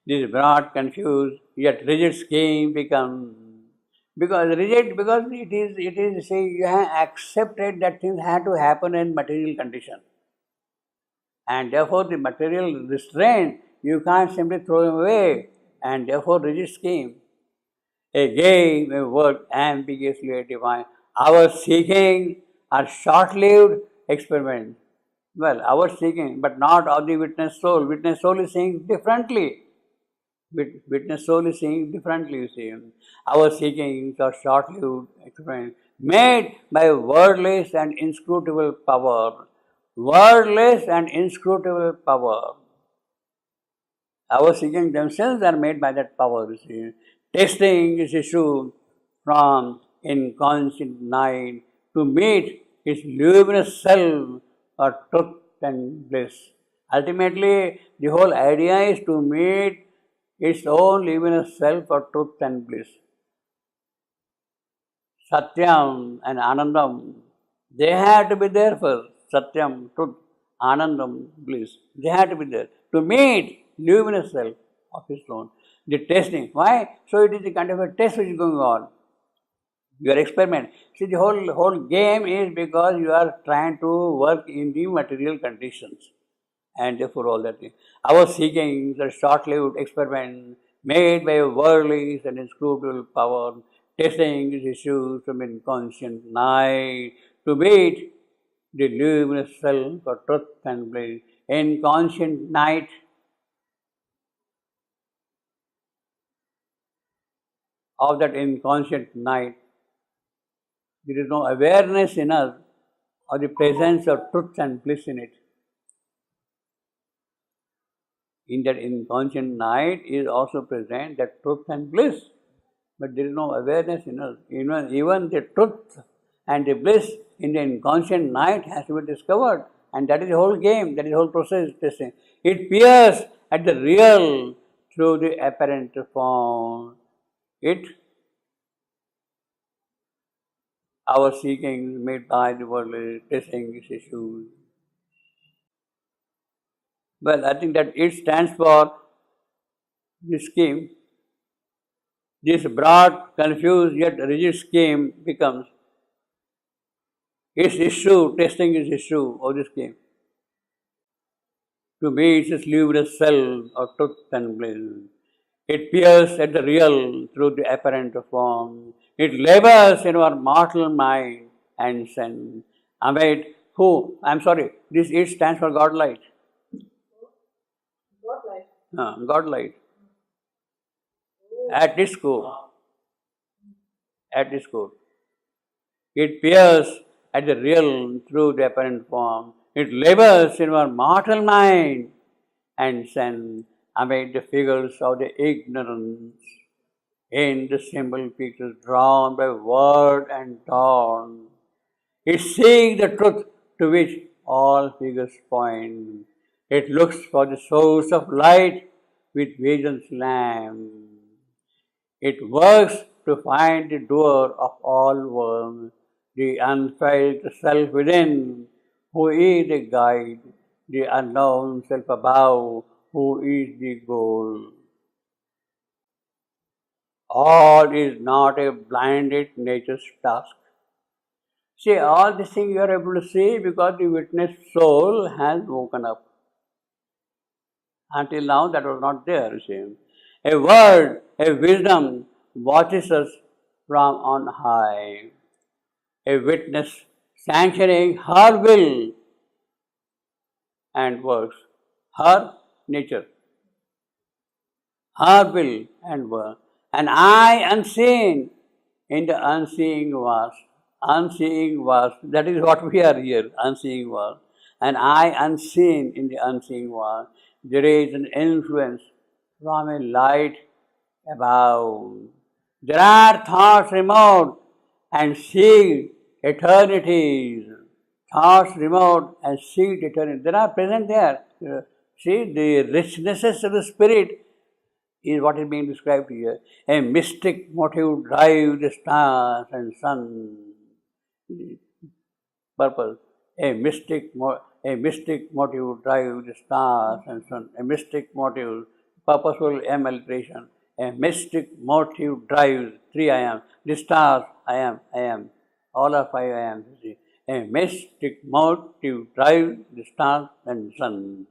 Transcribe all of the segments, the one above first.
This broad, confused, yet rigid scheme becomes because rigid because it is say you have accepted that things have to happen in material condition, and therefore the material restraint you can't simply throw them away, and therefore rigid scheme. A game, a word ambiguously defined. Our seeking are short-lived experiments. Well, our seeking, but not of the witness soul. Witness soul is seeing differently. Witness soul is seeing differently, you see. Our seekings are short-lived experiments made by wordless and inscrutable power. Wordless and inscrutable power. Our seeking themselves are made by that power, you see. Testing is issued from inconscient night to meet its luminous self or truth and bliss. Ultimately, the whole idea is to meet its own luminous self or truth and bliss. Satyam and Anandam, they have to be there first. Satyam, truth, Anandam, bliss. They have to be there to meet luminous self of his own. The testing. Why? So it is a kind of a test which is going on. Your experiment. See, the whole game is because you are trying to work in the material conditions. And therefore all that thing. Our seekings are short-lived experiments made by a worldly and inscrutable power, testing its issues from inconscient night to meet the luminous self for truth and bliss. Inconscient night. Of that inconscient night, there is no awareness in us of the presence of truth and bliss in it. In that inconscient night is also present that truth and bliss, but there is no awareness in us. Even the truth and the bliss in the inconscient night has to be discovered, and that is the whole game, that is the whole process. Testing. It peers at the real through the apparent form. Our seekings made by the worldly testing its issues. Well, I think that it stands for this scheme. This broad, confused yet rigid scheme becomes its issue, testing its issue of this scheme. To me, it's its luminous self or truth and bliss. It peers at the real through the apparent form. It labors in our mortal mind and sense. Amid who? I'm sorry, this it stands for God light. God light. At its core. At its core. It peers at the real through the apparent form. It labors in our mortal mind and sense amid the figures of the ignorance in the symbol pictures drawn by word and tone. It seeks the truth to which all figures point. It looks for the source of light with vision's lamp. It works to find the doer of all works, the unfelt self within, who is the guide, the unknown self above, who is the goal. All is not a blinded nature's task. See, all these things you are able to see because the witness soul has woken up. Until now, that was not there, you see. A word, a wisdom watches us from on high. A witness sanctioning her will and works, her nature, her will and work. An eye unseen in the unseeing vast. Unseeing vast, that is what we are here, unseeing vast. An eye unseen in the unseeing vast. There is an influence from a light above. There are thoughts remote and seed eternities. Thoughts remote and seed eternity. They are present there. See, the richnesses of the spirit is what is being described here. A mystic motive drives the stars and sun. Purpose. A mystic motive drives the stars and sun. A mystic motive purposeful M alliteration. A mystic motive drives three I am. The stars, I am, I am. All are five I am. A mystic motive drives the stars and sun.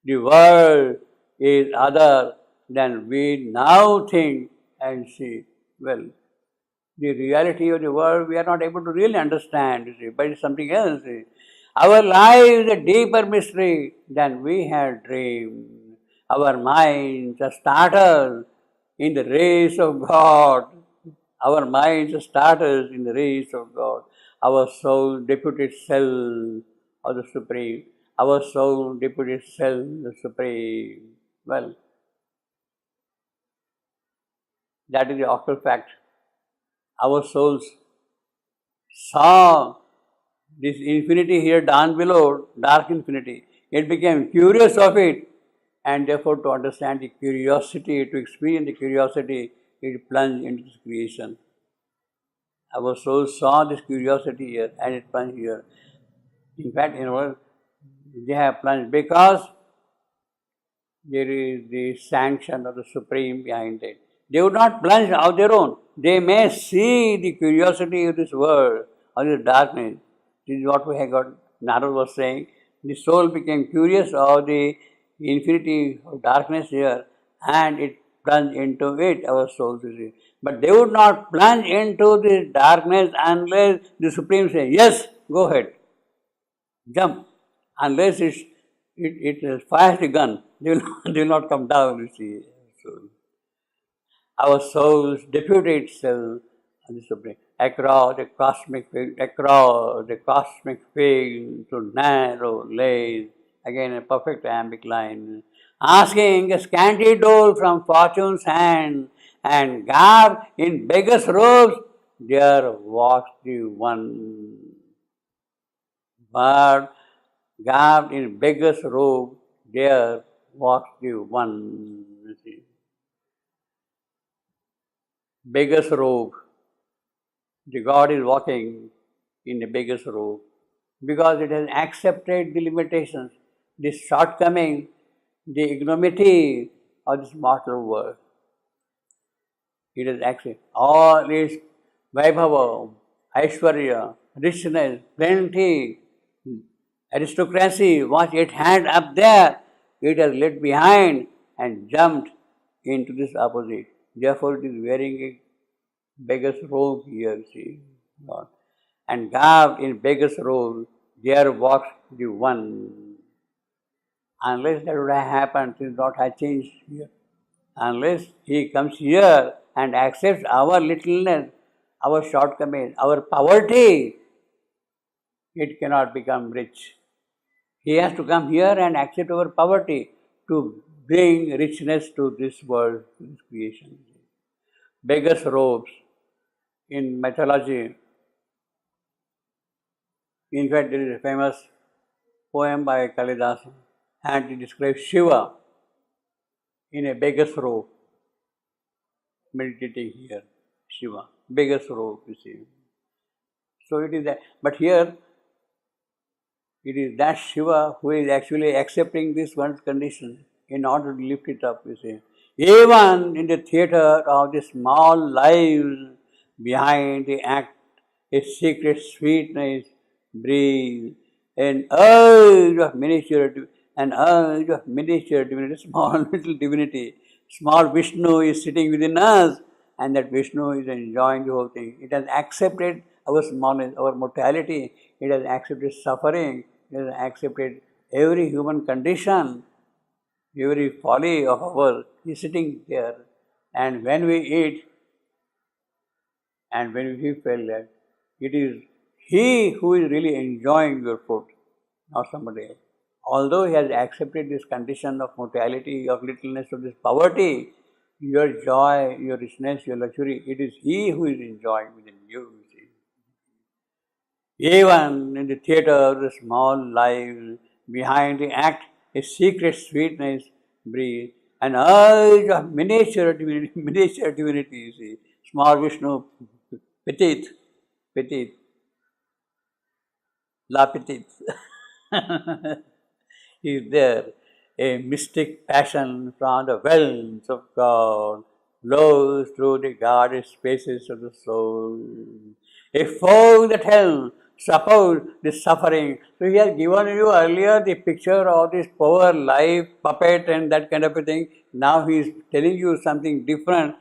The world is other than we now think and see. Well, the reality of the world we are not able to really understand, but it's something else. Our life is a deeper mystery than we had dreamed. Our minds are starters in the race of God. Our minds are starters in the race of God. Our soul deputed self of the Supreme. Our soul deputed self, the Supreme. Well, that is the actual fact. Our souls saw this infinity here down below, dark infinity. It became curious of it, and therefore to understand the curiosity, to experience the curiosity, it plunged into this creation. Our soul saw this curiosity here and it plunged here. In fact, they have plunged because there is the sanction of the Supreme behind it. They would not plunge of their own. They may see the curiosity of this world, of this darkness. This is what we have got. Narad was saying. The soul became curious of the infinity of darkness here, and it plunged into it, our souls. But they would not plunge into this darkness unless the Supreme says, yes, go ahead, jump. Unless it fires the gun, they will not come down, you see. So, our souls depute itself on the Supreme, across the cosmic field to narrow lays, again a perfect iambic line, asking a scanty dole from fortune's hand, and garbed in beggar's robes, there walks the one. But garbed in beggar's robe, there walks the one. Beggar's robe. The God is walking in the beggar's robe because it has accepted the limitations, the shortcoming, the ignominy of this mortal world. It has accepted all its vaibhava, aishwarya, richness, plenty, aristocracy, what it had up there, it has left behind and jumped into this opposite. Therefore, it is wearing a beggar's robe here, see. And garbed in beggar's robe, there walks the one. Unless that would have happened, things would not have changed here. Unless he comes here and accepts our littleness, our shortcomings, our poverty, it cannot become rich. He has to come here and accept our poverty to bring richness to this world, this creation. Beggar's robes in mythology. In fact, there is a famous poem by Kalidasa, and it describes Shiva in a beggar's robe, meditating here. Shiva, beggar's robe, you see. So it is that. But here, it is that Shiva who is actually accepting this one's condition in order to lift it up, you see. Even in the theatre of the small lives behind the act, a secret sweetness breathes, an urge of miniature, divinity, small little divinity. Small Vishnu is sitting within us, and that Vishnu is enjoying the whole thing. It has accepted our smallness, our mortality. It has accepted suffering. It has accepted every human condition, every folly of ours is sitting there. And when we eat, and when we feel that, it is he who is really enjoying your food, not somebody else. Although he has accepted this condition of mortality, of littleness, of this poverty, your joy, your richness, your luxury, it is he who is enjoying within you. Even in the theatre of the small lives, behind the act, a secret sweetness breathes, an urge of miniature divinity, you see. Small Vishnu, petit, la petite, he is there. A mystic passion from the wells of God flows through the guarded spaces of the soul. A foe that hell suppose the suffering. So he has given you earlier the picture of this poor life, puppet and that kind of a thing. Now he is telling you something different.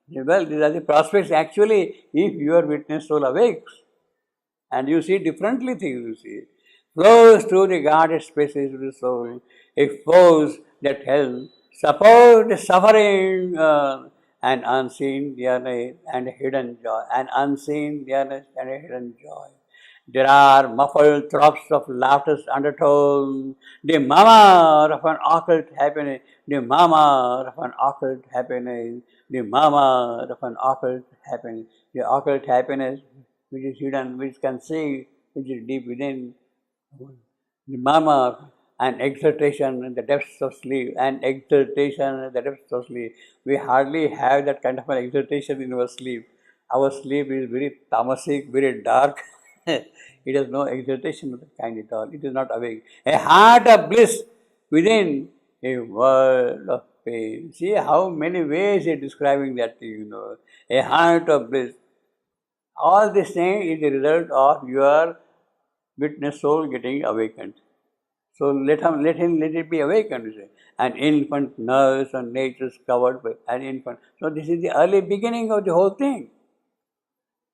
Well, these are the prospects. Actually, if your witness soul awakes, and you see differently things, you see. Flows through the guarded spaces of the soul. It flows that hell, suppose the suffering and unseen dearness and hidden joy, and unseen dearness and hidden joy. There are muffled throbs of laughter's undertone, the murmur of an occult happiness, the murmur of an occult happiness, the murmur of an occult happiness, the occult happiness which is hidden, which can see, which is deep within, the murmur and exaltation in the depths of sleep, and exaltation in the depths of sleep. We hardly have that kind of an exaltation in our sleep. Our sleep is very tamasic, very dark. It has no exaltation of that kind at all. It is not awake. A heart of bliss within a world of pain. See how many ways he is describing that thing, A heart of bliss. All this thing is the result of your witness soul getting awakened. So let it be awakened, you say. An infant nurse and nature is covered by an infant. So this is the early beginning of the whole thing.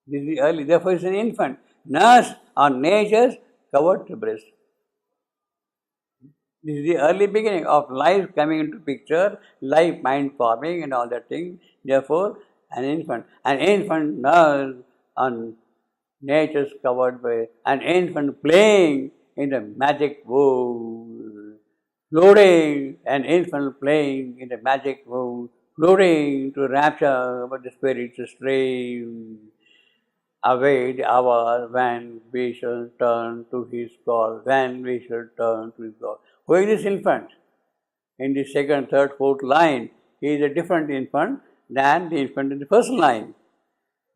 This is the early, therefore it's an infant. Nurse on nature's covered to breast. This is the early beginning of life coming into picture, life mind forming and all that thing. Therefore, an infant nurse on nature's covered by an infant playing in the magic world, floating, an infant playing in the magic world, floating to rapture but the spirit's stream. Await the hour when we shall turn to his call, when we shall turn to his call. Who is this infant? In the second, third, fourth line, he is a different infant than the infant in the first line.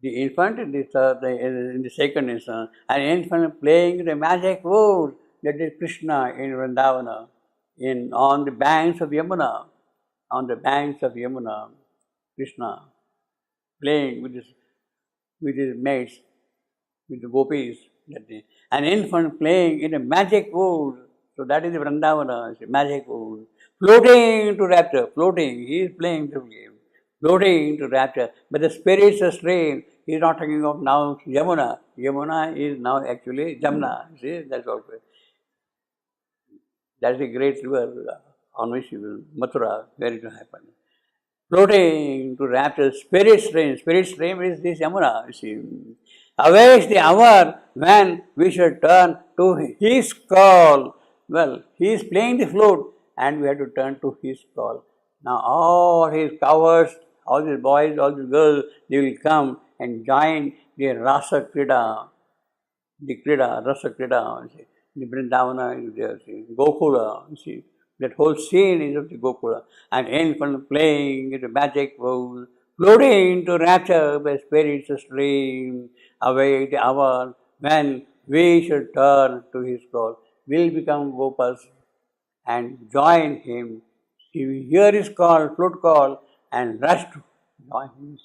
The infant in the second instance, an infant playing the magic world, that is Krishna in Vrindavana, on the banks of Yamuna, Krishna playing with his mates, with the gopis. An infant playing in a magic world, so that is the Vrindavana, it's a magic world. Floating to rapture, he is playing the game. Floating to rapture, but the spirits are strange. He is not talking of now Yamuna. Yamuna is now actually Jamna. See, that's also. That is a great river on which Mathura, where it will happen. Floating to rapture, spirit stream. Spirit stream is this Yamuna, you see. Awaits the hour when we should turn to his call. Well, he is playing the flute and we have to turn to his call. Now all his cowards, all these boys, all these girls, they will come and join the Rasa Krida, Rasa Krida, the Vrindavana is there, see, Gokula, you see, that whole scene is of the Gokula, an infant playing in the magic world, floating into rapture by spirits stream, away the hour when we should turn to his call, will become Gopas and join him. He will hear his call, flute call, and rush to join him.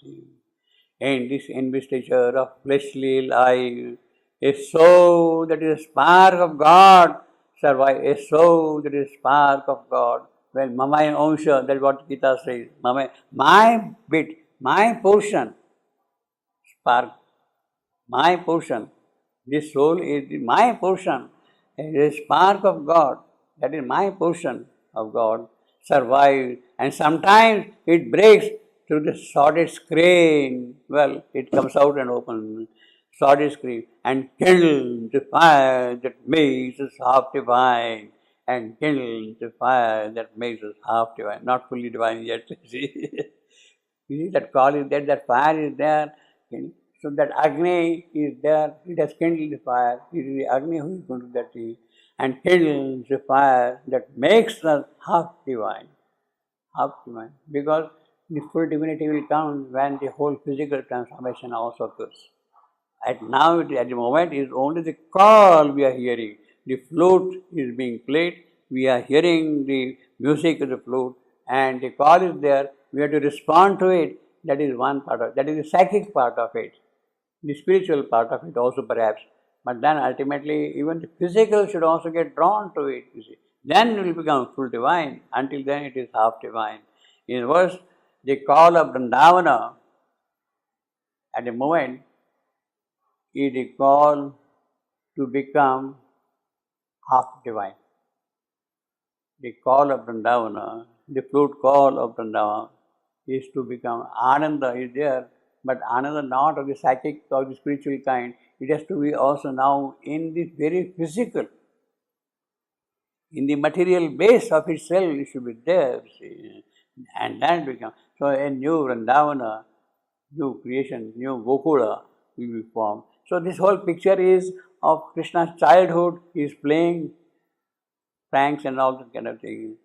In this investiture of fleshly life, a soul that is a spark of God survive. A soul that is a spark of God. Well, Mamaya Onsha, that's what Gita says. My bit, my portion, spark, my portion. This soul is my portion. It is a spark of God. That is my portion of God. Survives, and sometimes it breaks through the sordid screen. Well, it comes out and opens sordid screen and kindles the fire that makes us half divine. And kindles the fire that makes us half divine. Not fully divine yet. See, you see that call is there, that fire is there. So that Agni is there. It has kindled the fire. It is the Agni who is going to do that thing. And kindles the fire that makes us half divine, because the full divinity will come when the whole physical transformation also occurs. At the moment, is only the call we are hearing. The flute is being played. We are hearing the music is the flute, and the call is there, we have to respond to it. That is one part of it. That is the psychic part of it, the spiritual part of it also perhaps. But then ultimately, even the physical should also get drawn to it, you see. Then it will become full divine. Until then, it is half divine. In verse, the call of Vrindavana at the moment is the call to become half divine. The call of Vrindavana, the flute call of Vrindavana is to become Ananda is there, but Ananda not of the psychic or the spiritual kind. It has to be also now in the very physical, in the material base of itself, it should be there, see. And then become. So a new Vrindavana, new creation, new Gokula will be formed. So this whole picture is of Krishna's childhood. He is playing pranks and all that kind of thing.